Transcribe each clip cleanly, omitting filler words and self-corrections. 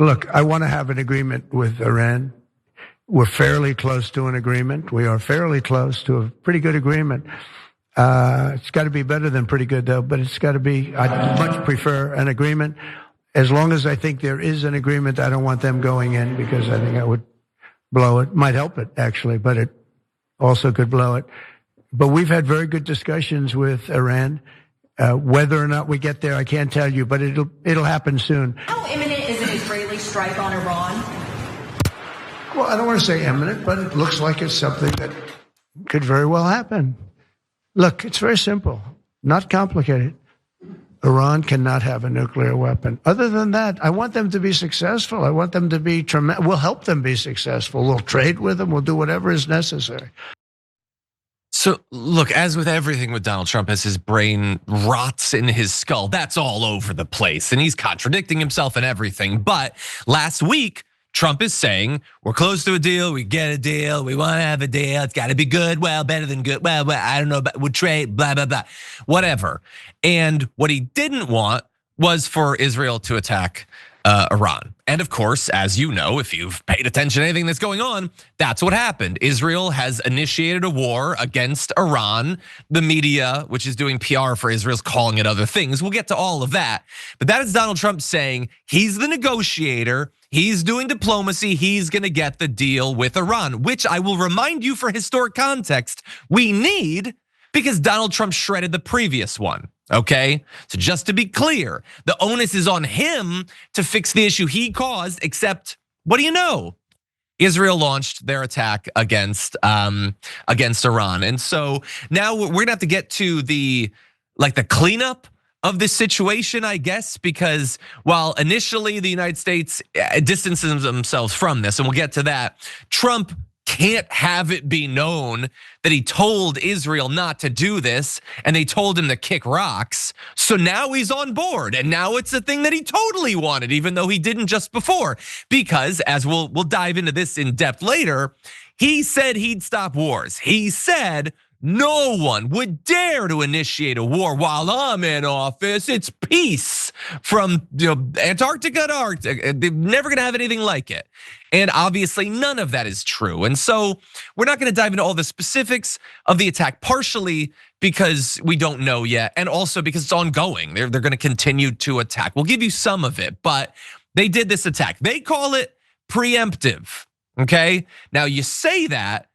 Look, I want to have an agreement with Iran. We're fairly close to an agreement. We are fairly close to a pretty good agreement. It's got to be better than pretty good, though, but it's got to be, I'd much prefer an agreement. As long as I think there is an agreement, I don't want them going in because I think I would blow it. Might help it, actually, but it also could blow it. But we've had very good discussions with Iran. Whether or not we get there, I can't tell you, but it'll happen soon. How imminent is an Israeli strike on Iran? Well, I don't want to say imminent, but it looks like it's something that could very well happen. Look, it's very simple, not complicated. Iran cannot have a nuclear weapon. Other than that, I want them to be successful. I want them to be tremendous. We'll help them be successful. We'll trade with them. We'll do whatever is necessary. So look, as with everything with Donald Trump, as his brain rots in his skull, that's all over the place. And he's contradicting himself and everything. But last week, Trump is saying, we're close to a deal, we get a deal, we want to have a deal, it's got to be good, well, better than good, well, I don't know, but we'll trade, blah, blah, blah, whatever. And what he didn't want was for Israel to attack Iran. And of course, as you know, if you've paid attention to anything that's going on, that's what happened. Israel has initiated a war against Iran. The media, which is doing PR for Israel, is calling it other things. We'll get to all of that. But that is Donald Trump saying he's the negotiator. He's doing diplomacy. He's going to get the deal with Iran, which I will remind you for historic context, we need because Donald Trump shredded the previous one. Okay, so just to be clear, the onus is on him to fix the issue he caused, except, what do you know? Israel launched their attack against Iran. And so now we're gonna have to get to the cleanup of this situation, I guess, because while initially the United States distances themselves from this, and we'll get to that, Trump can't have it be known that he told Israel not to do this and they told him to kick rocks. So now he's on board and now it's a thing that he totally wanted, even though he didn't just before. Because as we'll dive into this in depth later, he said he'd stop wars. He said no one would dare to initiate a war while I'm in office. It's peace from Antarctica to Arctic. They're never gonna have anything like it. And obviously none of that is true. And so we're not gonna dive into all the specifics of the attack, partially because we don't know yet, and also because it's ongoing. They're gonna continue to attack. We'll give you some of it, but they did this attack. They call it preemptive, okay? Now you say that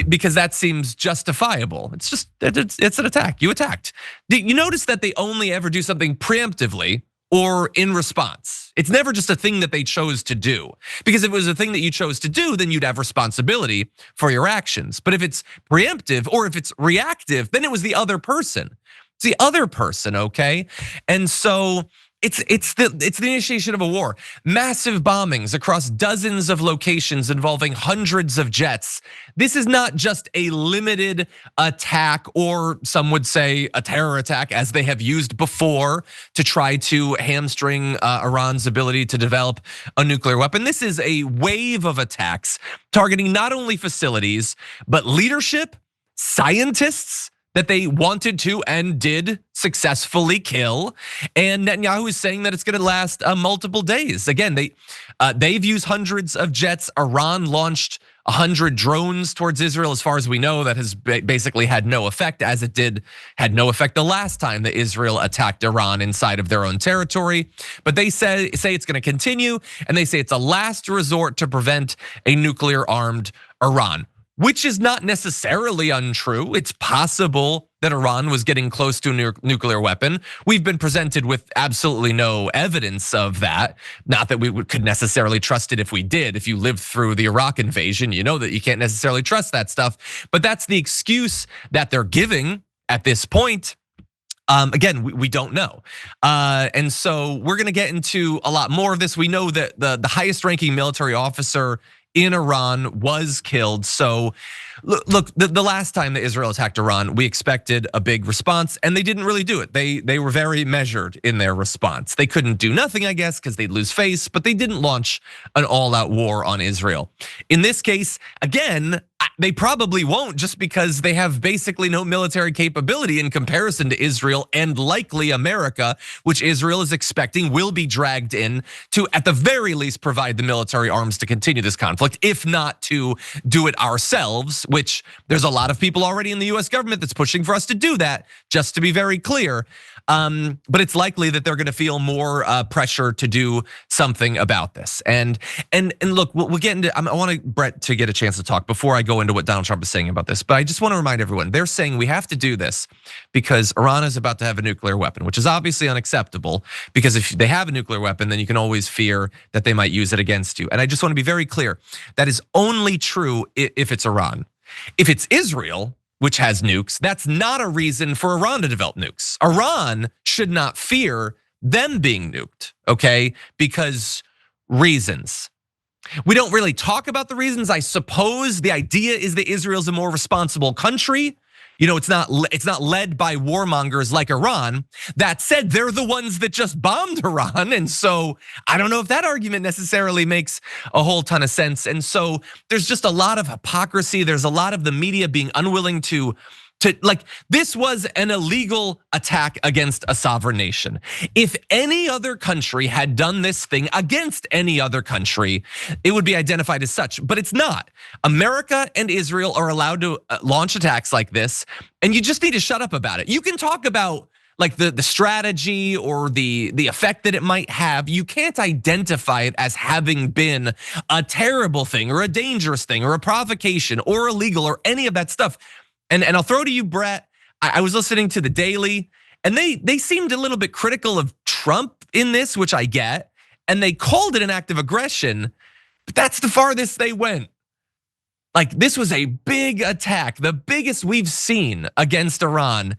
because that seems justifiable. It's an attack, you attacked. You notice that they only ever do something preemptively or in response. It's never just a thing that they chose to do. Because if it was a thing that you chose to do, then you'd have responsibility for your actions. But if it's preemptive or if it's reactive, then it was the other person. It's the other person, okay? And so it's the initiation of a war. Massive bombings across dozens of locations involving hundreds of jets. This is not just a limited attack, or some would say a terror attack, as they have used before to try to hamstring Iran's ability to develop a nuclear weapon. This is a wave of attacks targeting not only facilities, but leadership, scientists that they wanted to and did successfully kill. And Netanyahu is saying that it's gonna last multiple days. Again, they've used hundreds of jets. Iran launched 100 drones towards Israel. As far as we know, that has basically had no effect, as it had no effect the last time that Israel attacked Iran inside of their own territory. But they say it's gonna continue, and they say it's a last resort to prevent a nuclear armed Iran, which is not necessarily untrue. It's possible that Iran was getting close to a nuclear weapon. We've been presented with absolutely no evidence of that. Not that we could necessarily trust it if we did. If you lived through the Iraq invasion, you know that you can't necessarily trust that stuff. But that's the excuse that they're giving at this point. Again, we don't know. And so we're gonna get into a lot more of this. We know that the highest ranking military officer in Iran was killed. So look, the last time that Israel attacked Iran, we expected a big response, and they didn't really do it. They were very measured in their response. They couldn't do nothing, I guess, because they'd lose face, but they didn't launch an all-out war on Israel. In this case, again, they probably won't, just because they have basically no military capability in comparison to Israel and likely America, which Israel is expecting will be dragged in to, at the very least, provide the military arms to continue this conflict, if not to do it ourselves, which there's a lot of people already in the US government that's pushing for us to do that, just to be very clear. But it's likely that they're gonna feel more pressure to do something about this. And look, we'll get into, I want Brett to get a chance to talk before I go into what Donald Trump is saying about this. But I just want to remind everyone, they're saying we have to do this because Iran is about to have a nuclear weapon, which is obviously unacceptable, because if they have a nuclear weapon, then you can always fear that they might use it against you. And I just want to be very clear, that is only true if it's Iran. If it's Israel, which has nukes, that's not a reason for Iran to develop nukes. Iran should not fear them being nuked, okay? Because reasons. We don't really talk about the reasons. I suppose the idea is that Israel's a more responsible country. You know, it's not led by warmongers like Iran. That said, they're the ones that just bombed Iran. And so I don't know if that argument necessarily makes a whole ton of sense. And so there's just a lot of hypocrisy. There's a lot of the media being unwilling to like, this was an illegal attack against a sovereign nation. If any other country had done this thing against any other country, it would be identified as such, but it's not. America and Israel are allowed to launch attacks like this, and you just need to shut up about it. You can talk about like the strategy or the effect that it might have. You can't identify it as having been a terrible thing or a dangerous thing or a provocation or illegal or any of that stuff. And I'll throw to you, Brett. I was listening to the Daily, and they seemed a little bit critical of Trump in this, which I get, and they called it an act of aggression, but that's the farthest they went. Like, this was a big attack, the biggest we've seen against Iran,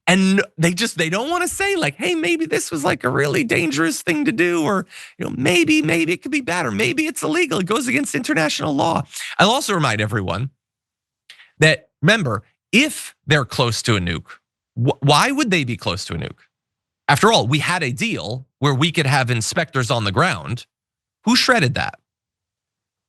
and they don't want to say like, hey, maybe this was like a really dangerous thing to do, or maybe it could be bad, or maybe it's illegal, it goes against international law. I'll also remind everyone that, remember, if they're close to a nuke, why would they be close to a nuke? After all, we had a deal where we could have inspectors on the ground. Who shredded that?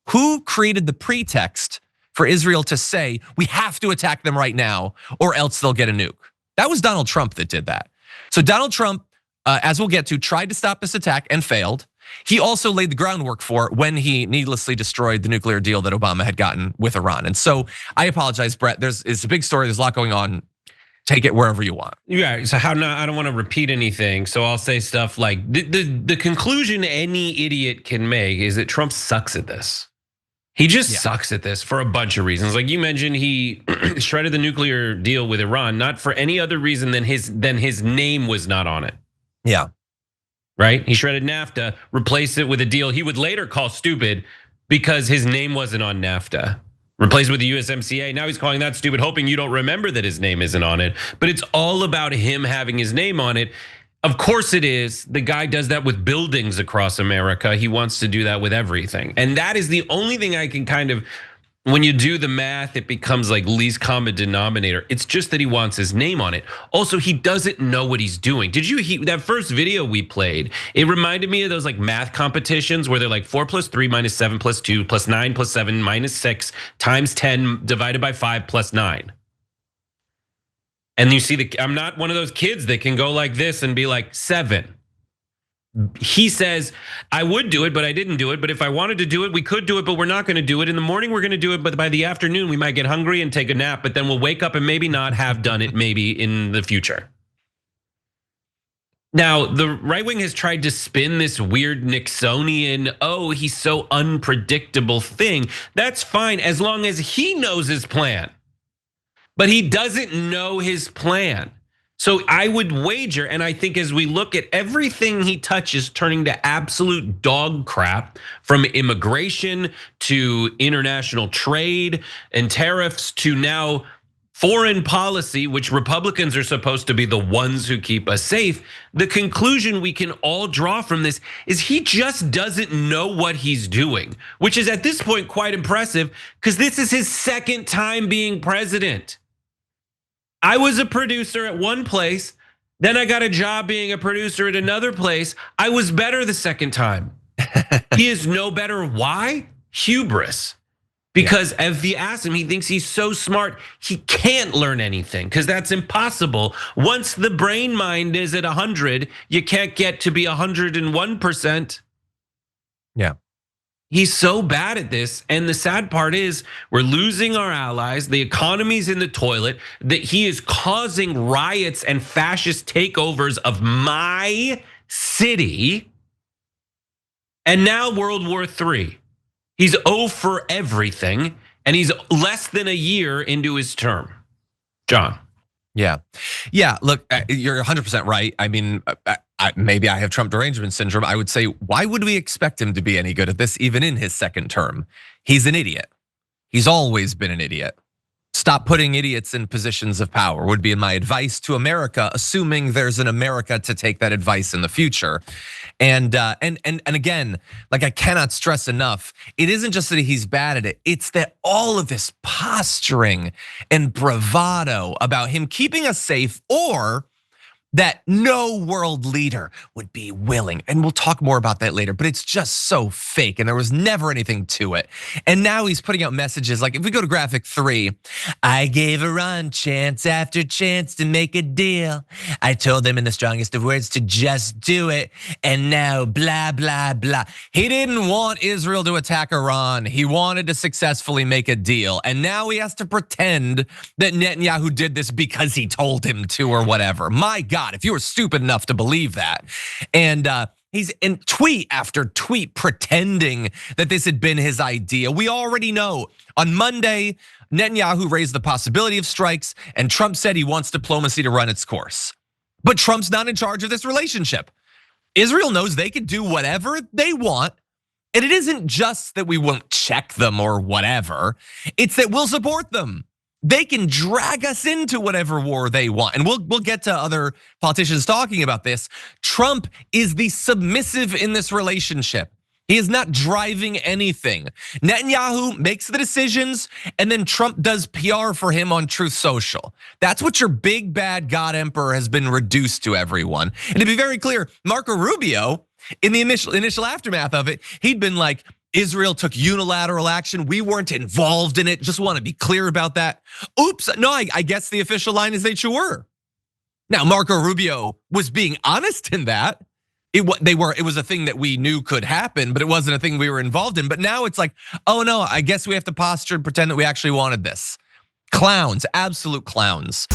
Who created the pretext for Israel to say, we have to attack them right now or else they'll get a nuke? That was Donald Trump that did that. So Donald Trump, as we'll get to, tried to stop this attack and failed. He also laid the groundwork for it when he needlessly destroyed the nuclear deal that Obama had gotten with Iran. And so I apologize, Brett. It's a big story. There's a lot going on. Take it wherever you want. Yeah, so I don't want to repeat anything. So I'll say stuff like the conclusion any idiot can make is that Trump sucks at this. He just sucks at this for a bunch of reasons. Like you mentioned, he shredded the nuclear deal with Iran, not for any other reason than his name was not on it. Yeah. Right? He shredded NAFTA, replaced it with a deal he would later call stupid because his name wasn't on NAFTA. Replaced with the USMCA. Now he's calling that stupid, hoping you don't remember that his name isn't on it. But it's all about him having his name on it. Of course it is. The guy does that with buildings across America. He wants to do that with everything. And that is the only thing I can kind of, when you do the math, it becomes like least common denominator. It's just that he wants his name on it. Also, he doesn't know what he's doing. Did you that first video we played? It reminded me of those like math competitions where they're like 4 + 3 - 7 + 2 + 9 + 7 - 6 times 10 divided by 5 + 9. And you see I'm not one of those kids that can go like this and be like 7. He says, I would do it, but I didn't do it. But if I wanted to do it, we could do it, but we're not going to do it. In the morning, we're going to do it, but by the afternoon, we might get hungry and take a nap, but then we'll wake up and maybe not have done it maybe in the future. Now, the right wing has tried to spin this weird Nixonian, oh, he's so unpredictable thing. That's fine as long as he knows his plan. But he doesn't know his plan. So I would wager, and I think as we look at everything he touches turning to absolute dog crap, from immigration to international trade and tariffs to now foreign policy, which Republicans are supposed to be the ones who keep us safe, the conclusion we can all draw from this is he just doesn't know what he's doing, which is at this point quite impressive because this is his second time being president. I was a producer at one place, then I got a job being a producer at another place. I was better the second time. He is no better. Why? Hubris. Because if you ask him, he thinks he's so smart, he can't learn anything because that's impossible. Once the brain mind is at 100, you can't get to be 101%. Yeah. He's so bad at this. And the sad part is we're losing our allies. The economy's in the toilet. That he is causing riots and fascist takeovers of my city. And now World War III. He's 0 for everything, and he's less than a year into his term. John. Yeah. Look, you're 100% right. I mean, maybe I have Trump derangement syndrome. I would say, why would we expect him to be any good at this, even in his second term? He's an idiot. He's always been an idiot. Stop putting idiots in positions of power would be my advice to America, assuming there's an America to take that advice in the future. And again, like I cannot stress enough, it isn't just that he's bad at it, it's that all of this posturing and bravado about him keeping us safe, or that no world leader would be willing. And we'll talk more about that later, but it's just so fake and there was never anything to it. And now he's putting out messages like, if we go to graphic 3, I gave Iran chance after chance to make a deal. I told them in the strongest of words to just do it. And now blah, blah, blah. He didn't want Israel to attack Iran. He wanted to successfully make a deal. And now he has to pretend that Netanyahu did this because he told him to or whatever. My God. If you were stupid enough to believe that. And he's in tweet after tweet pretending that this had been his idea. We already know. On Monday, Netanyahu raised the possibility of strikes, and Trump said he wants diplomacy to run its course. But Trump's not in charge of this relationship. Israel knows they can do whatever they want. And it isn't just that we won't check them or whatever. It's that we'll support them. They can drag us into whatever war they want. And we'll get to other politicians talking about this. Trump is the submissive in this relationship. He is not driving anything. Netanyahu makes the decisions, and then Trump does PR for him on Truth Social. That's what your big bad God emperor has been reduced to, everyone. And to be very clear, Marco Rubio, in the initial aftermath of it, he'd been like, Israel took unilateral action. We weren't involved in it. Just want to be clear about that. Oops, no, I guess the official line is they were. Now, Marco Rubio was being honest in that. It was a thing that we knew could happen, but it wasn't a thing we were involved in. But now it's like, oh no, I guess we have to posture and pretend that we actually wanted this. Clowns, absolute clowns.